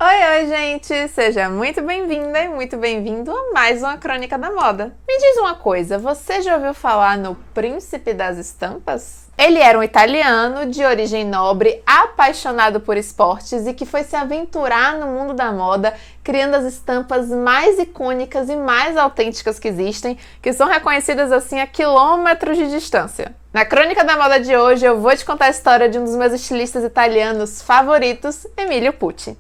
Oi, gente! Seja muito bem-vinda e muito bem-vindo a mais uma Crônica da Moda. Me diz uma coisa, você já ouviu falar no Príncipe das Estampas? Ele era um italiano de origem nobre, apaixonado por esportes e que foi se aventurar no mundo da moda, criando as estampas mais icônicas e mais autênticas que existem, que são reconhecidas assim a quilômetros de distância. Na Crônica da Moda de hoje eu vou te contar a história de um dos meus estilistas italianos favoritos, Emilio Pucci.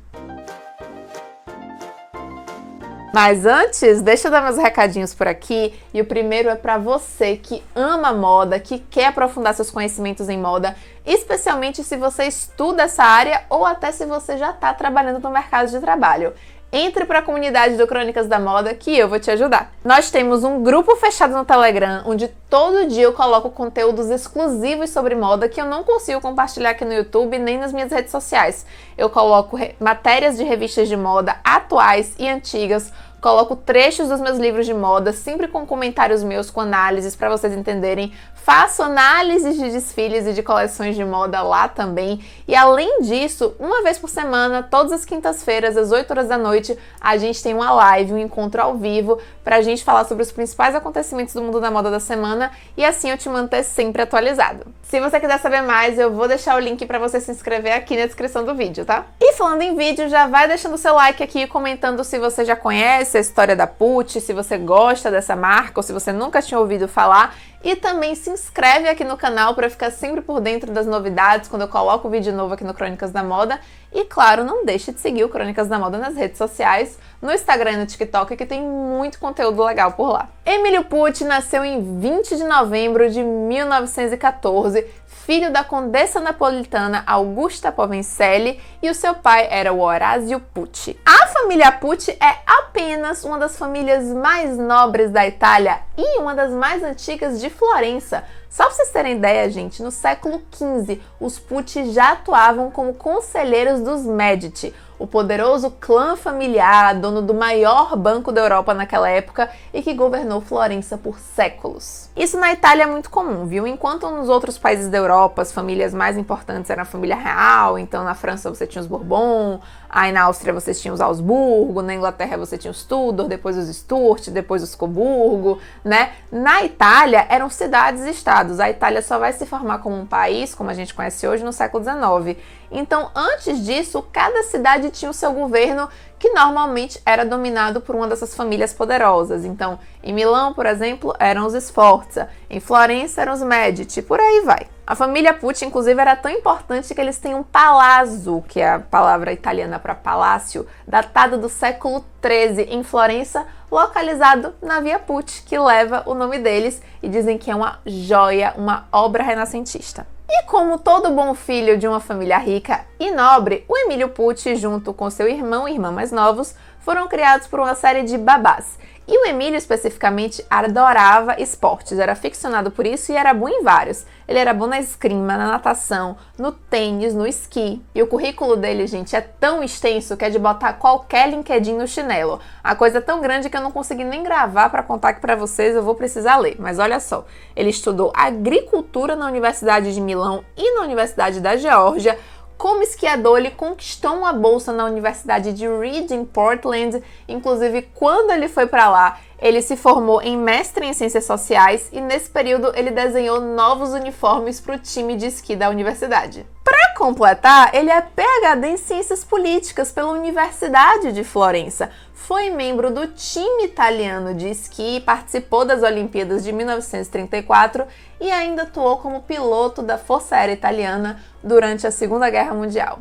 Mas antes, deixa eu dar meus recadinhos por aqui, e o primeiro é para você que ama moda, que quer aprofundar seus conhecimentos em moda, especialmente se você estuda essa área ou até se você já está trabalhando no mercado de trabalho. Entre para a comunidade do Crônicas da Moda que eu vou te ajudar. Nós temos um grupo fechado no Telegram, onde todo dia eu coloco conteúdos exclusivos sobre moda que eu não consigo compartilhar aqui no YouTube nem nas minhas redes sociais. Eu coloco matérias de revistas de moda atuais e antigas, coloco trechos dos meus livros de moda, sempre com comentários meus, com análises para vocês entenderem. Faço análises de desfiles e de coleções de moda lá também. E além disso, uma vez por semana, todas as quintas-feiras, às 8 horas da noite, a gente tem uma live, um encontro ao vivo, pra gente falar sobre os principais acontecimentos do mundo da moda da semana e assim eu te manter sempre atualizado. Se você quiser saber mais, eu vou deixar o link pra você se inscrever aqui na descrição do vídeo, tá? E falando em vídeo, já vai deixando o seu like aqui e comentando se você já conhece a história da Pucci, se você gosta dessa marca ou se você nunca tinha ouvido falar. E também se inscreve aqui no canal para ficar sempre por dentro das novidades quando eu coloco vídeo novo aqui no Crônicas da Moda. E claro, não deixe de seguir o Crônicas da Moda nas redes sociais, no Instagram e no TikTok, que tem muito conteúdo legal por lá. Emilio Pucci nasceu em 20 de novembro de 1914, filho da condessa napolitana Augusta Povencelli, e o seu pai era o Orazio Pucci. A família Pucci é apenas uma das famílias mais nobres da Itália e uma das mais antigas de Florença. Só pra vocês terem ideia, gente, no século XV, os Pucci já atuavam como conselheiros dos Medici, o poderoso clã familiar, dono do maior banco da Europa naquela época e que governou Florença por séculos. Isso na Itália é muito comum, viu? Enquanto nos outros países da Europa as famílias mais importantes eram a família real, então na França você tinha os Bourbon, aí na Áustria você tinha os Habsburgo, na Inglaterra você tinha os Tudor, depois os Stuart, depois os Coburgo, né? Na Itália eram cidades e estados. A Itália só vai se formar como um país, como a gente conhece hoje, no século XIX. Então, antes disso, cada cidade tinha o seu governo, que normalmente era dominado por uma dessas famílias poderosas. Então, em Milão, por exemplo, eram os Sforza, em Florença eram os Medici, por aí vai. A família Pucci, inclusive, era tão importante que eles têm um palazzo, que é a palavra italiana para palácio, datado do século XIII, em Florença, localizado na Via Pucci, que leva o nome deles e dizem que é uma joia, uma obra renascentista. E como todo bom filho de uma família rica e nobre, o Emilio Pucci, junto com seu irmão e irmã mais novos, foram criados por uma série de babás. E o Emilio, especificamente, adorava esportes, era aficionado por isso e era bom em vários. Ele era bom na esgrima, na natação, no tênis, no esqui. E o currículo dele, gente, é tão extenso que é de botar qualquer LinkedIn no chinelo. A coisa é tão grande que eu não consegui nem gravar para contar aqui para vocês, eu vou precisar ler. Mas olha só, ele estudou agricultura na Universidade de Milão e na Universidade da Geórgia. Como esquiador, ele conquistou uma bolsa na Universidade de Reading, Portland. Inclusive, quando ele foi para lá, ele se formou em mestre em Ciências Sociais e nesse período ele desenhou novos uniformes para o time de esqui da universidade. Para completar, ele é PhD em Ciências Políticas pela Universidade de Florença. Foi membro do time italiano de esqui, participou das Olimpíadas de 1934 e ainda atuou como piloto da Força Aérea Italiana durante a Segunda Guerra Mundial.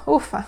Ufa!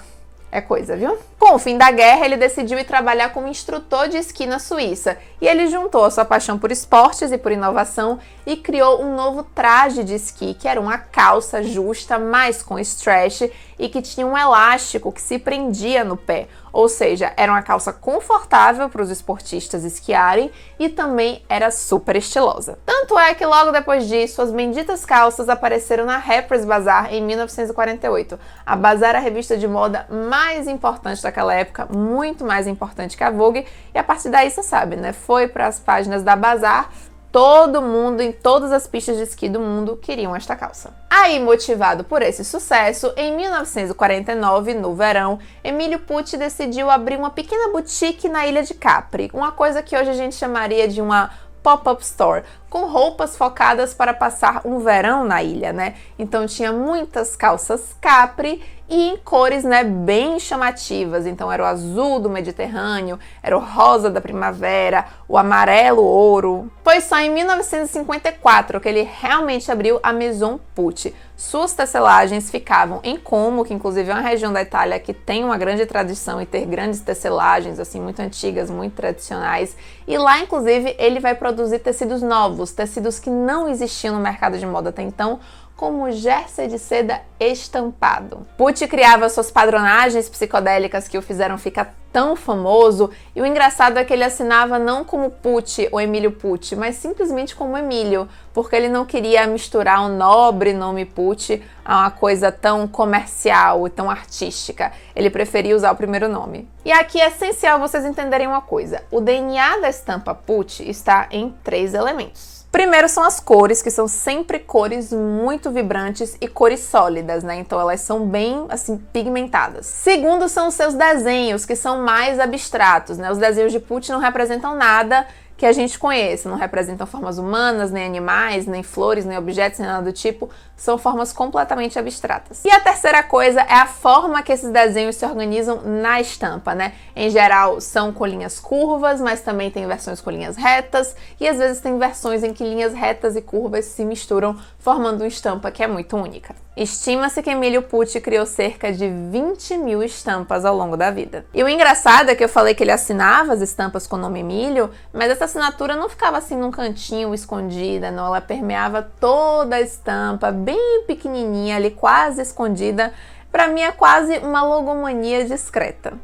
É coisa, viu? Com o fim da guerra, ele decidiu ir trabalhar como instrutor de esqui na Suíça. E ele juntou a sua paixão por esportes e por inovação e criou um novo traje de esqui, que era uma calça justa, mas com stretch, e que tinha um elástico que se prendia no pé. Ou seja, era uma calça confortável para os esportistas esquiarem e também era super estilosa. Tanto é que logo depois disso, as benditas calças apareceram na Harper's Bazaar em 1948. A Bazaar era a revista de moda mais importante daquela época, muito mais importante que a Vogue, e a partir daí você sabe, né? Foi para as páginas da Bazaar todo mundo, em todas as pistas de esqui do mundo, queriam esta calça. Aí, motivado por esse sucesso, em 1949, no verão, Emílio Pucci decidiu abrir uma pequena boutique na ilha de Capri, uma coisa que hoje a gente chamaria de uma pop-up store, com roupas focadas para passar um verão na ilha, né? Então tinha muitas calças Capri e em cores, né, bem chamativas. Então era o azul do Mediterrâneo, era o rosa da primavera, o amarelo ouro. Foi só em 1954 que ele realmente abriu a Maison Pucci. Suas tecelagens ficavam em Como, que inclusive é uma região da Itália que tem uma grande tradição em ter grandes tecelagens, assim, muito antigas, muito tradicionais. E lá, inclusive, ele vai produzir tecidos novos, tecidos que não existiam no mercado de moda até então, como o jersey de seda estampado. Pucci criava suas padronagens psicodélicas que o fizeram ficar tão famoso, e o engraçado é que ele assinava não como Pucci ou Emílio Pucci, mas simplesmente como Emílio, porque ele não queria misturar o nobre nome Pucci a uma coisa tão comercial e tão artística. Ele preferia usar o primeiro nome. E aqui é essencial vocês entenderem uma coisa: o DNA da estampa Pucci está em 3 elementos. Primeiro são as cores, que são sempre cores muito vibrantes e cores sólidas, né? Então elas são bem, assim, pigmentadas. Segundo são os seus desenhos, que são mais abstratos, né? Os desenhos de Pucci não representam nada que a gente conhece, não representam formas humanas, nem animais, nem flores, nem objetos, nem nada do tipo, são formas completamente abstratas. E a terceira coisa é a forma que esses desenhos se organizam na estampa, né? Em geral são com linhas curvas, mas também tem versões com linhas retas, e às vezes tem versões em que linhas retas e curvas se misturam, formando uma estampa que é muito única. Estima-se que Emílio Pucci criou cerca de 20.000 estampas ao longo da vida. E o engraçado é que eu falei que ele assinava as estampas com o nome Emílio, mas essa assinatura não ficava assim num cantinho escondida, não. Ela permeava toda a estampa, bem pequenininha ali, quase escondida. Pra mim é quase uma logomania discreta.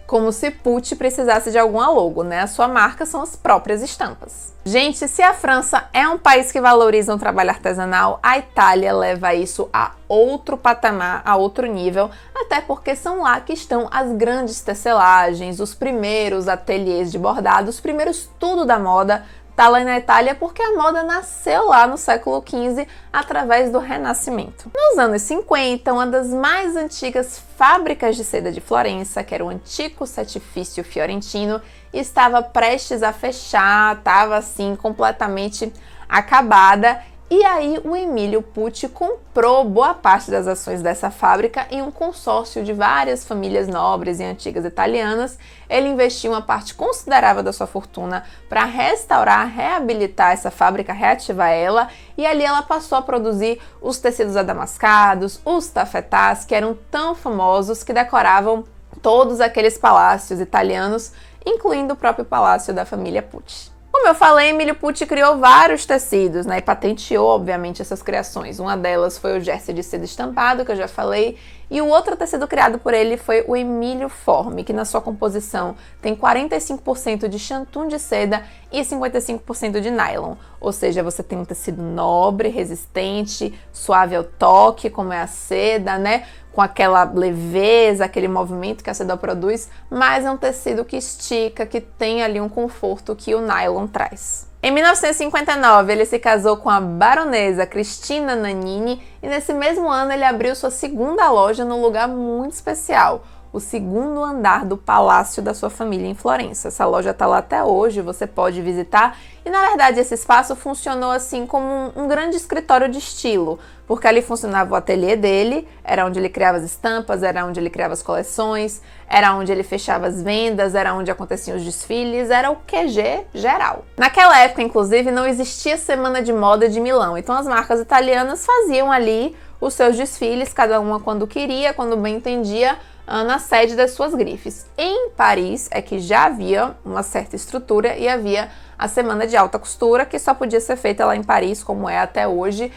Como se Pucci precisasse de alguma logo, né? A sua marca são as próprias estampas. Gente, se a França é um país que valoriza um trabalho artesanal, a Itália leva isso a outro patamar, a outro nível, até porque são lá que estão as grandes tecelagens, os primeiros ateliês de bordado, os primeiros tudo da moda. Tá lá na Itália porque a moda nasceu lá no século XV através do Renascimento. Nos anos 50, uma das mais antigas fábricas de seda de Florença, que era o Antico Settifício Fiorentino, estava prestes a fechar, estava assim completamente acabada. E aí o Emílio Pucci comprou boa parte das ações dessa fábrica em um consórcio de várias famílias nobres e antigas italianas. Ele investiu uma parte considerável da sua fortuna para restaurar, reabilitar essa fábrica, reativar ela, e ali ela passou a produzir os tecidos adamascados, os tafetás, que eram tão famosos que decoravam todos aqueles palácios italianos, incluindo o próprio palácio da família Pucci. Como eu falei, Emílio Pucci criou vários tecidos, né, e patenteou, obviamente, essas criações. Uma delas foi o jersey de seda estampado, que eu já falei, e o outro tecido criado por ele foi o Emílio Forme, que na sua composição tem 45% de shantung de seda e 55% de nylon. Ou seja, você tem um tecido nobre, resistente, suave ao toque, como é a seda, né? Com aquela leveza, aquele movimento que a seda produz, mas é um tecido que estica, que tem ali um conforto que o nylon traz. Em 1959, ele se casou com a baronesa Cristina Nannini e nesse mesmo ano ele abriu sua segunda loja num lugar muito especial, o segundo andar do palácio da sua família em Florença. Essa loja está lá até hoje, você pode visitar. E na verdade esse espaço funcionou assim como um grande escritório de estilo, porque ali funcionava o ateliê dele, era onde ele criava as estampas, era onde ele criava as coleções, era onde ele fechava as vendas, era onde aconteciam os desfiles, era o QG geral. Naquela época, inclusive, não existia Semana de Moda de Milão, então as marcas italianas faziam ali os seus desfiles, cada uma quando queria, quando bem entendia, na sede das suas grifes. Em Paris é que já havia uma certa estrutura e havia a Semana de Alta Costura, que só podia ser feita lá em Paris, como é até hoje.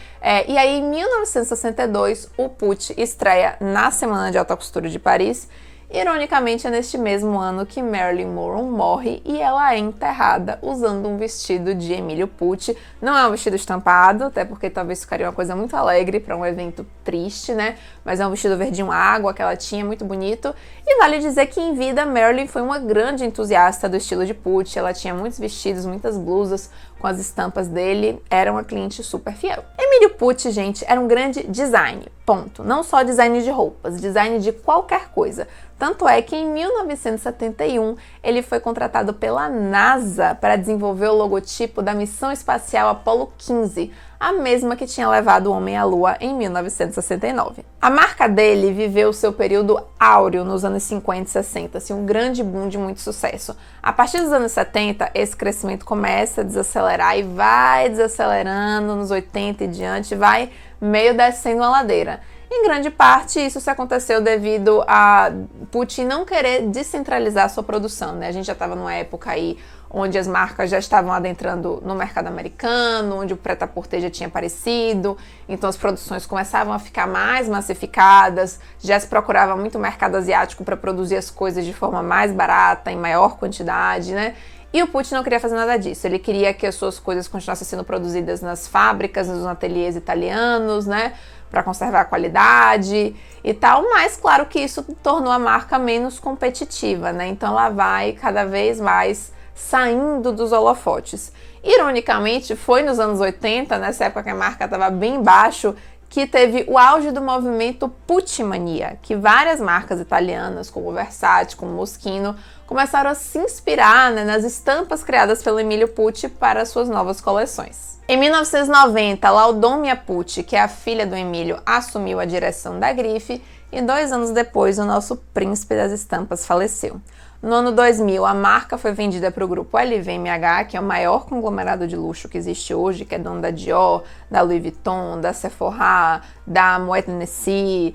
E aí, em 1962, o Pucci estreia na Semana de Alta Costura de Paris. Ironicamente, é neste mesmo ano que Marilyn Monroe morre e ela é enterrada usando um vestido de Emílio Pucci. Não é um vestido estampado, até porque talvez ficaria uma coisa muito alegre para um evento triste, né? mas é um vestido verdinho água que ela tinha, muito bonito. E vale dizer que em vida, Marilyn foi uma grande entusiasta do estilo de Pucci. Ela tinha muitos vestidos, muitas blusas com as estampas dele, era uma cliente super fiel. Emílio Pucci, gente, era um grande design, ponto. Não só design de roupas, design de qualquer coisa. Tanto é que em 1971 ele foi contratado pela NASA para desenvolver o logotipo da missão espacial Apollo 15, a mesma que tinha levado o homem à Lua em 1969. A marca dele viveu seu período áureo nos anos 50 e 60, assim, um grande boom de muito sucesso. A partir dos anos 70, esse crescimento começa a desacelerar e vai desacelerando nos 80 e diante, vai meio descendo a ladeira. Em grande parte, isso se aconteceu devido a Pucci não querer descentralizar sua produção, né? A gente já estava numa época aí onde as marcas já estavam adentrando no mercado americano, onde o prêt-à-porter já tinha aparecido, então as produções começavam a ficar mais massificadas, já se procurava muito mercado asiático para produzir as coisas de forma mais barata, em maior quantidade, né? E o Pucci não queria fazer nada disso, ele queria que as suas coisas continuassem sendo produzidas nas fábricas, nos ateliês italianos, né? Para conservar a qualidade e tal, mas claro que isso tornou a marca menos competitiva, né? Então ela vai cada vez mais saindo dos holofotes. Ironicamente, foi nos anos 80, nessa época que a marca estava bem baixo, que teve o auge do movimento Puccimania, que várias marcas italianas, como Versace, como Moschino, começaram a se inspirar, né, nas estampas criadas pelo Emílio Pucci para suas novas coleções. Em 1990, Laudômia Pucci, que é a filha do Emílio, assumiu a direção da grife e 2 anos depois o nosso príncipe das estampas faleceu. No ano 2000, a marca foi vendida para o grupo LVMH, que é o maior conglomerado de luxo que existe hoje, que é dono da Dior, da Louis Vuitton, da Sephora, da Moet Hennessy,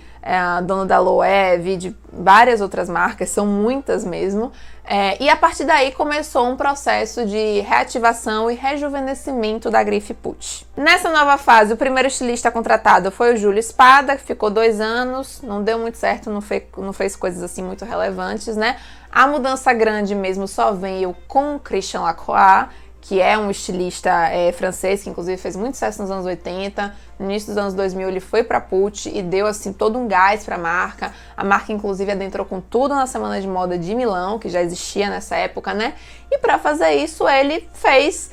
dono da Loewe, de várias outras marcas, são muitas mesmo. E a partir daí começou um processo de reativação e rejuvenescimento da grife Pucci. Nessa nova fase, o primeiro estilista contratado foi o Júlio Spada, que ficou 2 anos, não deu muito certo, não fez coisas assim muito relevantes, né? A mudança grande mesmo só veio com Christian Lacroix, que é um estilista francês, que inclusive fez muito sucesso nos anos 80. No início dos anos 2000 ele foi para Pucci e deu assim todo um gás para a marca. A marca inclusive adentrou com tudo na Semana de Moda de Milão, que já existia nessa época, né? E para fazer isso ele fez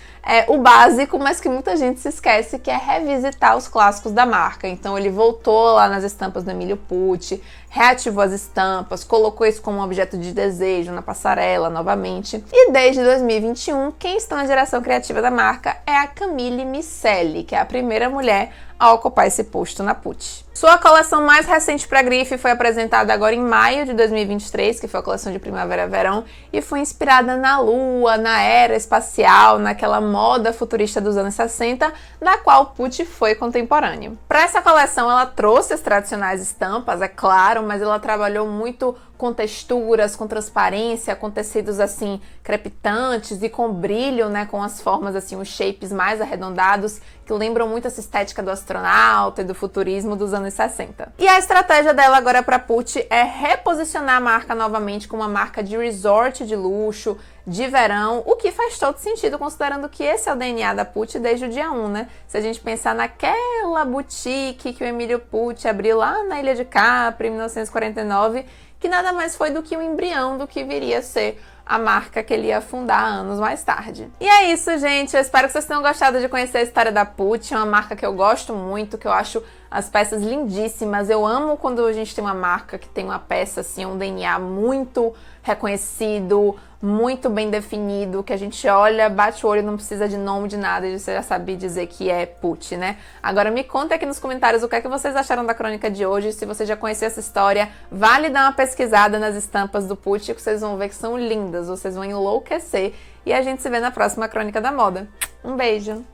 o básico, mas que muita gente se esquece, que é revisitar os clássicos da marca. Então ele voltou lá nas estampas do Emílio Pucci, reativou as estampas, colocou isso como um objeto de desejo na passarela novamente. E desde 2021, quem está na direção criativa da marca é a Camille Miscelli, que é a primeira mulher a ocupar esse posto na Pucci. Sua coleção mais recente para a grife foi apresentada agora em maio de 2023, que foi a coleção de primavera-verão, e foi inspirada na Lua, na era espacial, naquela moda futurista dos anos 60, da qual Pucci foi contemporâneo. Para essa coleção ela trouxe as tradicionais estampas, é claro, mas ela trabalhou muito com texturas, com transparência, com tecidos assim crepitantes e com brilho, né, com as formas assim, os shapes mais arredondados, que lembram muito essa estética do astronauta e do futurismo dos anos 60. E a estratégia dela agora para Pucci é reposicionar a marca novamente como uma marca de resort de luxo, de verão, o que faz todo sentido considerando que esse é o DNA da Pucci desde o dia 1, né? Se a gente pensar naquela boutique que o Emílio Pucci abriu lá na Ilha de Capri em 1949, que nada mais foi do que um embrião do que viria a ser a marca que ele ia fundar anos mais tarde. E é isso, gente. Eu espero que vocês tenham gostado de conhecer a história da Pucci. É uma marca que eu gosto muito, que eu acho as peças lindíssimas. Eu amo quando a gente tem uma marca que tem uma peça, assim, um DNA muito reconhecido, muito bem definido, que a gente olha, bate o olho, não precisa de nome, de nada, e você já sabe dizer que é Pucci, né? Agora me conta aqui nos comentários o que é que vocês acharam da crônica de hoje. Se você já conheceu essa história, vale dar uma pesquisada nas estampas do Pucci, que vocês vão ver que são lindas, vocês vão enlouquecer. E a gente se vê na próxima Crônica da Moda. Um beijo!